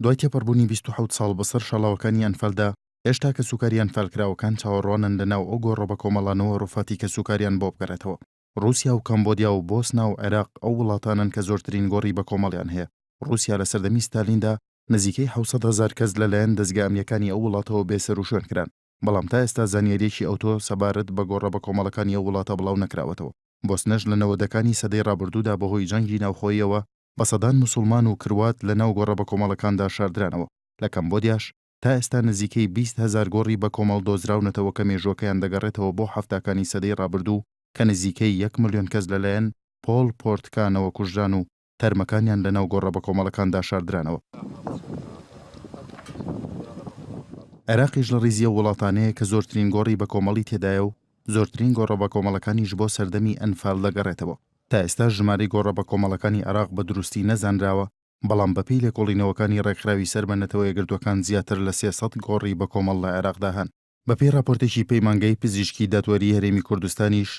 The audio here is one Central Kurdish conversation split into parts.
دوای تێپەڕبوونی 27 ساڵ بەسەر شەڵاوەکانی ئەنفەلدا هێشتا کە سوکاریان فەلکراوەکان چاوەڕوانن لەناو ئەو گۆڕە بە کۆمەڵانەوە ڕووفاتی کە سوکاریان بۆ بگەڕێتەوە. رووسیا و کەمبۆدیا و بۆسنا و عێراق ئەو وڵاتانن کە زۆرترین گۆڕی بە کۆمەڵیان هەیە. رووسیا لە سەردەمی ستالیندا نزیکەی 700,000 کەس لەلایەن دەستگا ئەمنیەکانی ئەو وڵاتەوە بێسەر و شوێن کران، بەڵام تا ئێستا زانیاریەکی ئەوتۆ سەبارەت بە گۆڕە بە کۆمەڵەکانی ئەو وڵاتە بڵاو نەکراوەتەوە. بۆسنەش لە نەوەدەکانی سەدەی ڕابردوودا بەهۆی جەنگی ناوخۆییەوە بە سەدان موسڵمان و کروات لە ناو گۆڕە بە کۆمەڵەکاندا شاردرانەوە. لە کەمبۆدیاش تا ئێستا نزیکەی 20,000 گۆڕی بە کۆمەڵ دۆزراونەتەوە کە مێژووەکەیان دەگەڕێتەوە بۆ هەفتاکانی سەدەی ڕابردوو کە نزیکەی 1 ملیۆن کەس لەلایەن پۆل پۆرتکانەوە کوژران و تەرمەکانیان لە ناو گۆڕە بە کۆمەڵەکاندا شاردرانەوە. عێراقیش لە ڕیزیە وڵاتانەیە کە زۆرترین گۆڕی بە کۆمەڵی تێدایە و زۆرترین گۆڕە بە کۆمەڵەکانیش بۆ سەردەمی ئەنفال دەگەڕێتەوە. تا ئێستا ژمارەی گۆڕە بە کۆمەڵەکانی عێراق بە دروستی نەزانراوە، بەڵام بەپێی لێکۆڵینەوەکانی ڕێکخراوی سەربەنەتەوەی یەکگرتوەکان زیاتر لە 300 گۆڕی بە کۆمەڵ لە عێراقدا هەن. بەپێی راپۆرتێکی پەیمانگەی پزیشکی دادوەری هەرێمی کوردستانیش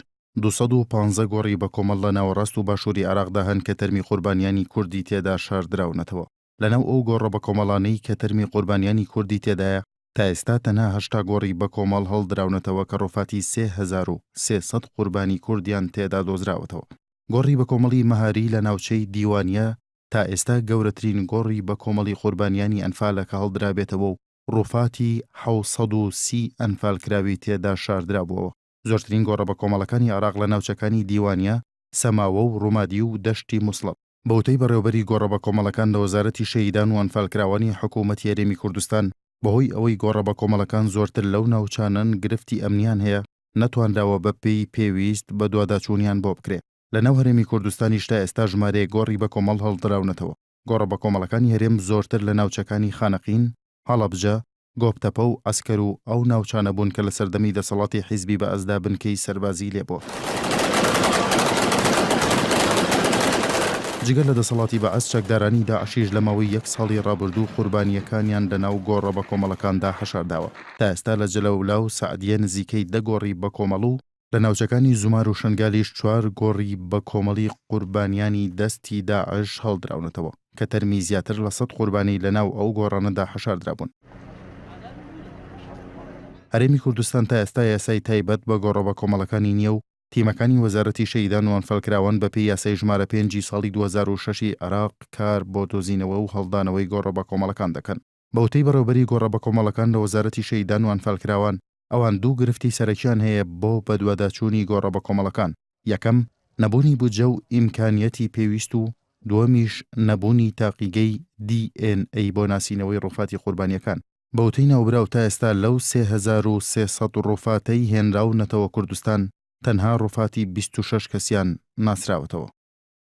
215 گۆڕی بە کۆمەڵ لە ناوەڕاست و باشووری عێراقدا هەن کە تەرمی قوربانیانی کوردی تێدا شاردراونەتەوە. لەناو ئەو گۆڕە بە کۆمەڵانەی کە تەرمی قوربانیانی کوردی تێدایە تا ئێستا تەنها 8 گۆڕی بە کۆمەڵ هەڵدراونەتەوە کە ڕۆفاتی 3300 قوربانی کوردیان تێدا دۆزراوەتەوە. گۆڕی بە کۆمەڵی مەهاری لە ناوچەی دیوانیە تا ئێستا گەورەترین گۆڕی بە کۆمەڵی قوربانیانی ئەنفالە کە هەڵدرابێتەوە و ڕۆفاتی 730 ئەنفالکراوی تێدا شاردرابووەوە. زۆرترین گۆڕە بە کۆمەڵەکانی عێراق لە ناوچەکانی دیوانیە، سەماوە و ڕوومادی و دەشتی موسڵەب. بەوتەی بەڕێوەبەری گۆڕە بە کۆمەڵەکان لە وەزارەتی شەهیدان و ئەنفالکراوانی حکوومەتی هەرێمی کوردستان بەهۆی ئەوەی گۆڕە بە کۆمەڵەکان زۆرتر لەو ناوچانن گرفتی ئەمنیان هەیە، نەتوانداوە بەپێی پێویست بە دواداچوونیان بۆ بکرێت. لە ناو هەرێمی کوردستانیش تا ئێستا ژمارەیە گۆڕی بە کۆمەڵ هەڵدراونەتەوە. گۆڕە بە کۆمەڵەکانی هەرێم زۆرتر لە ناوچەکانی خانەقین، هەڵەبجە، گۆبتەپە و ئەسکەر و ئەو ناوچانە بوون کە لە سەردەمی دەسەڵاتی حیزبی بە ئەزدا بنکەی سەربازی لێبووە. جگەر لە دەسەڵاتی بە ئەس چەکدارانی داعشیش لە ماوەی 1 ساڵی ڕابردوو قوربانیەکانیان لە ناو گۆڕە بە کۆمەڵەکاندا حەشارداوە. تا ئێستا لە جەلەولا و سەعدیە نزیکەی 10 گۆڕی بە کۆمەڵ و لە ناوچەکانی زومار و شنگالیش 4 گۆڕی بە کۆمەڵی قوربانیانی دەستی داعش هەڵدراونەتەوە کە تەرمی زیاتر لە 100 قوربانی لە ناو ئەو گۆڕانەدا حەشاردرابوون. هەرێمی کوردستان تا ئێستا یاسای تایبەت بە گۆڕە بە کۆمەڵەکانی نییە و تیمەکانی وەزارەتی شەهیدان و ئەنفەلکراوان بەپێی یاسای ژمارە 5 ساڵی 2006 عێراق کار بۆ دۆزینەوە و هەڵدانەوەی گۆڕە بە کۆمەڵەکان دەکەن. بەوتەی بەڕێوەبەری گۆڕە بە کۆمەڵەکان لە وەزارەتی شەهیدان و ئەنفەلکراوان ئەوان دوو گرفتی سەرەکیان هەیە بۆ بەدواداچوونی گۆڕە بە کۆمەڵەکان. یەکەم نەبوونی بودجە و ئیمکانیەتی پێویست و دووەمیش نەبوونی تاقیگەی DNA بۆ ناسینەوەی ڕۆفاتی قوربانیەکان. بەوتەی ناوبراو تا ئێستا لەو 3300 ڕۆفاتەی هێنراونەتەوە کوردستان تەنها ڕۆفاتی 26 کەسیان ناسراوەتەوە.